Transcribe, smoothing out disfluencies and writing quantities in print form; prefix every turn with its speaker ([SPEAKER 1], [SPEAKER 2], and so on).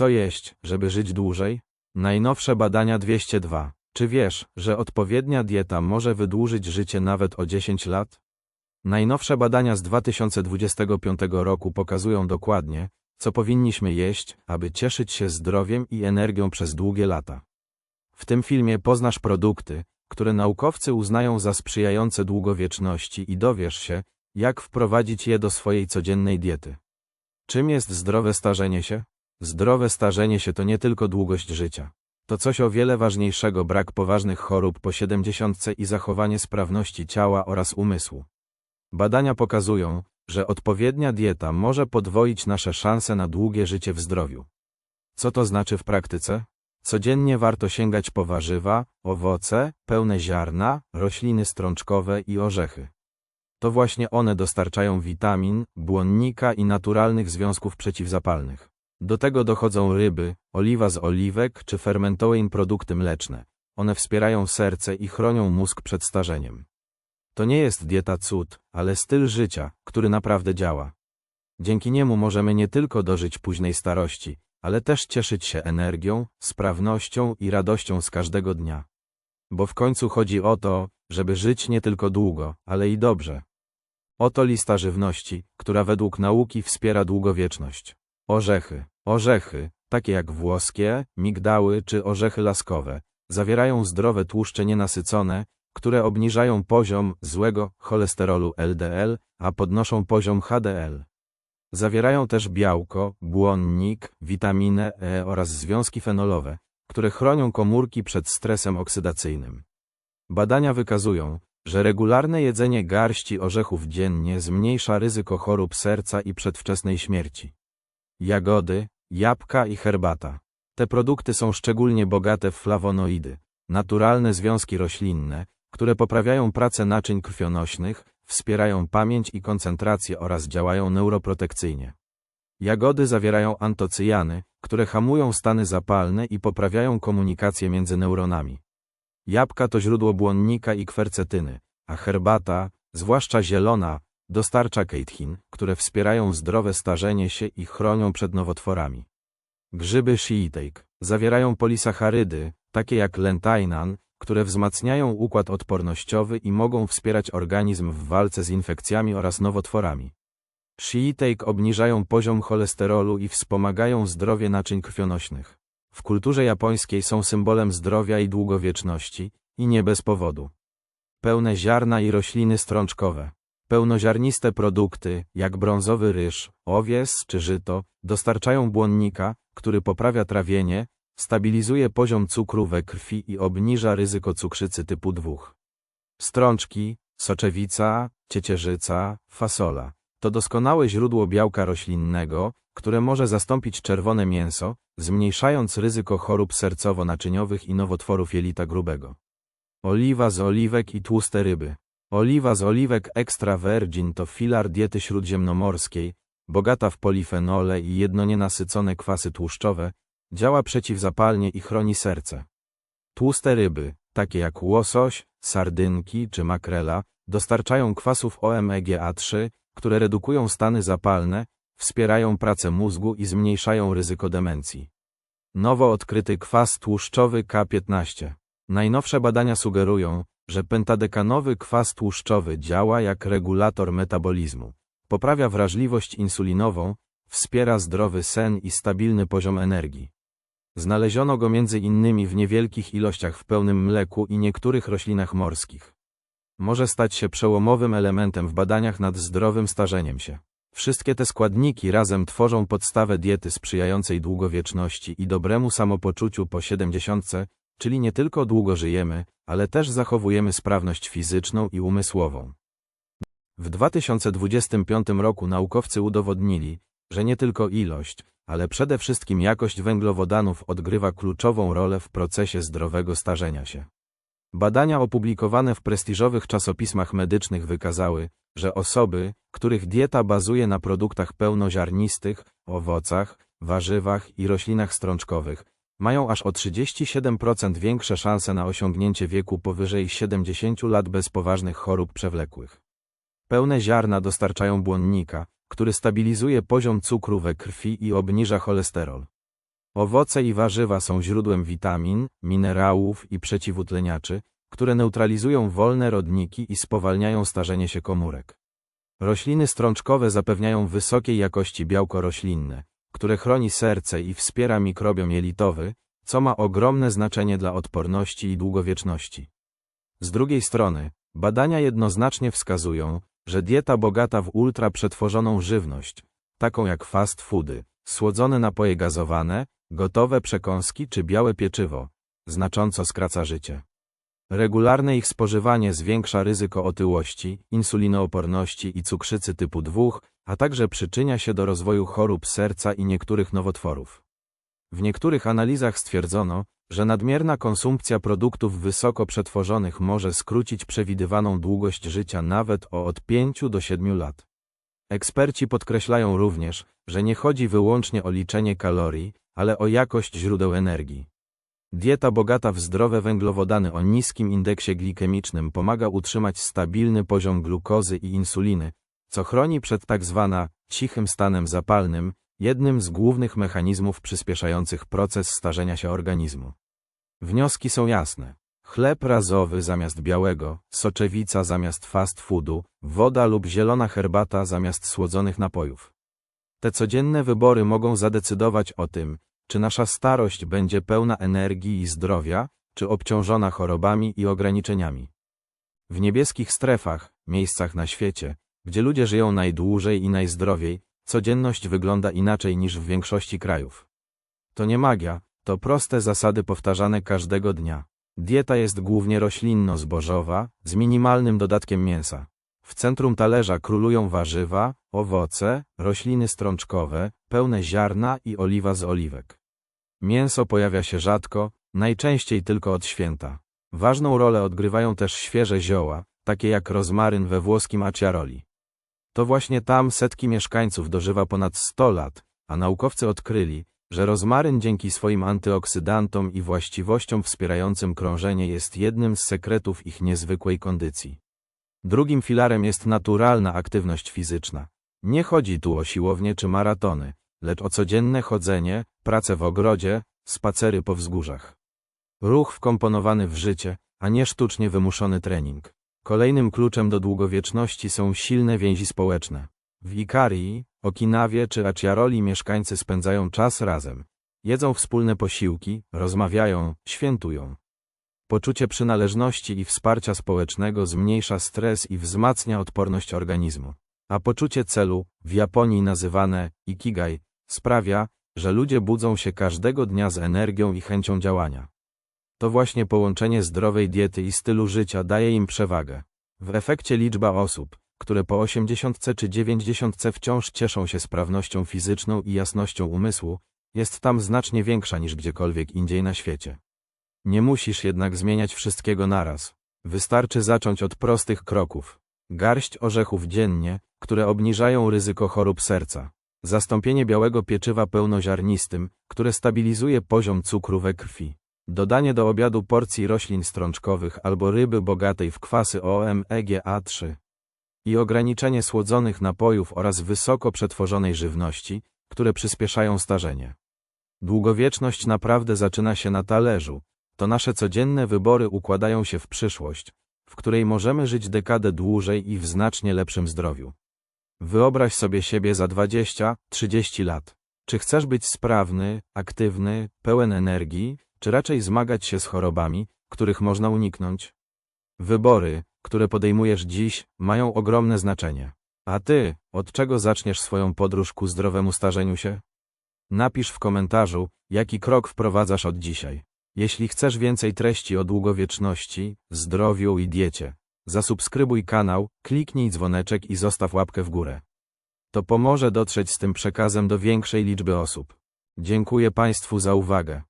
[SPEAKER 1] Co jeść, żeby żyć dłużej? Najnowsze badania 202. Czy wiesz, że odpowiednia dieta może wydłużyć życie nawet o 10 lat? Najnowsze badania z 2025 roku pokazują dokładnie, co powinniśmy jeść, aby cieszyć się zdrowiem i energią przez długie lata. W tym filmie poznasz produkty, które naukowcy uznają za sprzyjające długowieczności i dowiesz się, jak wprowadzić je do swojej codziennej diety. Czym jest zdrowe starzenie się? Zdrowe starzenie się to nie tylko długość życia. To coś o wiele ważniejszego: brak poważnych chorób po 70 i zachowanie sprawności ciała oraz umysłu. Badania pokazują, że odpowiednia dieta może podwoić nasze szanse na długie życie w zdrowiu. Co to znaczy w praktyce? Codziennie warto sięgać po warzywa, owoce, pełne ziarna, rośliny strączkowe i orzechy. To właśnie one dostarczają witamin, błonnika i naturalnych związków przeciwzapalnych. Do tego dochodzą ryby, oliwa z oliwek czy fermentowane produkty mleczne. One wspierają serce i chronią mózg przed starzeniem. To nie jest dieta cud, ale styl życia, który naprawdę działa. Dzięki niemu możemy nie tylko dożyć późnej starości, ale też cieszyć się energią, sprawnością i radością z każdego dnia. Bo w końcu chodzi o to, żeby żyć nie tylko długo, ale i dobrze. Oto lista żywności, która według nauki wspiera długowieczność. Orzechy. Orzechy, takie jak włoskie, migdały czy orzechy laskowe, zawierają zdrowe tłuszcze nienasycone, które obniżają poziom złego cholesterolu LDL, a podnoszą poziom HDL. Zawierają też białko, błonnik, witaminę E oraz związki fenolowe, które chronią komórki przed stresem oksydacyjnym. Badania wykazują, że regularne jedzenie garści orzechów dziennie zmniejsza ryzyko chorób serca i przedwczesnej śmierci. Jagody, jabłka i herbata. Te produkty są szczególnie bogate w flawonoidy, naturalne związki roślinne, które poprawiają pracę naczyń krwionośnych, wspierają pamięć i koncentrację oraz działają neuroprotekcyjnie. Jagody zawierają antocyjany, które hamują stany zapalne i poprawiają komunikację między neuronami. Jabłka to źródło błonnika i kwercetyny, a herbata, zwłaszcza zielona, dostarcza keitchin, które wspierają zdrowe starzenie się i chronią przed nowotworami. Grzyby shiitake zawierają polisacharydy, takie jak lentainan, które wzmacniają układ odpornościowy i mogą wspierać organizm w walce z infekcjami oraz nowotworami. Shiitake obniżają poziom cholesterolu i wspomagają zdrowie naczyń krwionośnych. W kulturze japońskiej są symbolem zdrowia i długowieczności, i nie bez powodu. Pełne ziarna i rośliny strączkowe. Pełnoziarniste produkty, jak brązowy ryż, owies czy żyto, dostarczają błonnika, który poprawia trawienie, stabilizuje poziom cukru we krwi i obniża ryzyko cukrzycy typu 2. Strączki, soczewica, ciecierzyca, fasola to doskonałe źródło białka roślinnego, które może zastąpić czerwone mięso, zmniejszając ryzyko chorób sercowo-naczyniowych i nowotworów jelita grubego. Oliwa z oliwek i tłuste ryby. Oliwa z oliwek extra virgin to filar diety śródziemnomorskiej, bogata w polifenole i jednonienasycone kwasy tłuszczowe, działa przeciwzapalnie i chroni serce. Tłuste ryby, takie jak łosoś, sardynki czy makrela, dostarczają kwasów omega-3, które redukują stany zapalne, wspierają pracę mózgu i zmniejszają ryzyko demencji. Nowo odkryty kwas tłuszczowy K15. Najnowsze badania sugerują, że pentadekanowy kwas tłuszczowy działa jak regulator metabolizmu, poprawia wrażliwość insulinową, wspiera zdrowy sen i stabilny poziom energii. Znaleziono go m.in. w niewielkich ilościach w pełnym mleku i niektórych roślinach morskich. Może stać się przełomowym elementem w badaniach nad zdrowym starzeniem się. Wszystkie te składniki razem tworzą podstawę diety sprzyjającej długowieczności i dobremu samopoczuciu po 70, czyli nie tylko długo żyjemy, ale też zachowujemy sprawność fizyczną i umysłową. W 2025 roku naukowcy udowodnili, że nie tylko ilość, ale przede wszystkim jakość węglowodanów odgrywa kluczową rolę w procesie zdrowego starzenia się. Badania opublikowane w prestiżowych czasopismach medycznych wykazały, że osoby, których dieta bazuje na produktach pełnoziarnistych, owocach, warzywach i roślinach strączkowych, mają aż o 37% większe szanse na osiągnięcie wieku powyżej 70 lat bez poważnych chorób przewlekłych. Pełne ziarna dostarczają błonnika, który stabilizuje poziom cukru we krwi i obniża cholesterol. Owoce i warzywa są źródłem witamin, minerałów i przeciwutleniaczy, które neutralizują wolne rodniki i spowalniają starzenie się komórek. Rośliny strączkowe zapewniają wysokiej jakości białko roślinne, które chroni serce i wspiera mikrobiom jelitowy, co ma ogromne znaczenie dla odporności i długowieczności. Z drugiej strony, badania jednoznacznie wskazują, że dieta bogata w ultraprzetworzoną żywność, taką jak fast foody, słodzone napoje gazowane, gotowe przekąski czy białe pieczywo, znacząco skraca życie. Regularne ich spożywanie zwiększa ryzyko otyłości, insulinooporności i cukrzycy typu 2, a także przyczynia się do rozwoju chorób serca i niektórych nowotworów. W niektórych analizach stwierdzono, że nadmierna konsumpcja produktów wysoko przetworzonych może skrócić przewidywaną długość życia nawet o od 5 do 7 lat. Eksperci podkreślają również, że nie chodzi wyłącznie o liczenie kalorii, ale o jakość źródeł energii. Dieta bogata w zdrowe węglowodany o niskim indeksie glikemicznym pomaga utrzymać stabilny poziom glukozy i insuliny, co chroni przed tzw. cichym stanem zapalnym, jednym z głównych mechanizmów przyspieszających proces starzenia się organizmu. Wnioski są jasne. Chleb razowy zamiast białego, soczewica zamiast fast foodu, woda lub zielona herbata zamiast słodzonych napojów. Te codzienne wybory mogą zadecydować o tym, czy nasza starość będzie pełna energii i zdrowia, czy obciążona chorobami i ograniczeniami. W niebieskich strefach, miejscach na świecie, gdzie ludzie żyją najdłużej i najzdrowiej, codzienność wygląda inaczej niż w większości krajów. To nie magia, to proste zasady powtarzane każdego dnia. Dieta jest głównie roślinno-zbożowa, z minimalnym dodatkiem mięsa. W centrum talerza królują warzywa, owoce, rośliny strączkowe, pełne ziarna i oliwa z oliwek. Mięso pojawia się rzadko, najczęściej tylko od święta. Ważną rolę odgrywają też świeże zioła, takie jak rozmaryn we włoskim Acciaroli. To właśnie tam setki mieszkańców dożywa ponad 100 lat, a naukowcy odkryli, że rozmaryn dzięki swoim antyoksydantom i właściwościom wspierającym krążenie jest jednym z sekretów ich niezwykłej kondycji. Drugim filarem jest naturalna aktywność fizyczna. Nie chodzi tu o siłownię czy maratony, lecz o codzienne chodzenie, pracę w ogrodzie, spacery po wzgórzach. Ruch wkomponowany w życie, a nie sztucznie wymuszony trening. Kolejnym kluczem do długowieczności są silne więzi społeczne. W Ikarii, Okinawie czy Acciaroli mieszkańcy spędzają czas razem. Jedzą wspólne posiłki, rozmawiają, świętują. Poczucie przynależności i wsparcia społecznego zmniejsza stres i wzmacnia odporność organizmu. A poczucie celu, w Japonii nazywane ikigai, sprawia, że ludzie budzą się każdego dnia z energią i chęcią działania. To właśnie połączenie zdrowej diety i stylu życia daje im przewagę. W efekcie liczba osób, które po 80 czy 90 wciąż cieszą się sprawnością fizyczną i jasnością umysłu, jest tam znacznie większa niż gdziekolwiek indziej na świecie. Nie musisz jednak zmieniać wszystkiego naraz. Wystarczy zacząć od prostych kroków. Garść orzechów dziennie, które obniżają ryzyko chorób serca. Zastąpienie białego pieczywa pełnoziarnistym, które stabilizuje poziom cukru we krwi. Dodanie do obiadu porcji roślin strączkowych albo ryby bogatej w kwasy omega-3. I ograniczenie słodzonych napojów oraz wysoko przetworzonej żywności, które przyspieszają starzenie. Długowieczność naprawdę zaczyna się na talerzu. To nasze codzienne wybory układają się w przyszłość, w której możemy żyć dekadę dłużej i w znacznie lepszym zdrowiu. Wyobraź sobie siebie za 20-30 lat. Czy chcesz być sprawny, aktywny, pełen energii, czy raczej zmagać się z chorobami, których można uniknąć? Wybory, które podejmujesz dziś, mają ogromne znaczenie. A ty, od czego zaczniesz swoją podróż ku zdrowemu starzeniu się? Napisz w komentarzu, jaki krok wprowadzasz od dzisiaj. Jeśli chcesz więcej treści o długowieczności, zdrowiu i diecie, zasubskrybuj kanał, kliknij dzwoneczek i zostaw łapkę w górę. To pomoże dotrzeć z tym przekazem do większej liczby osób. Dziękuję Państwu za uwagę.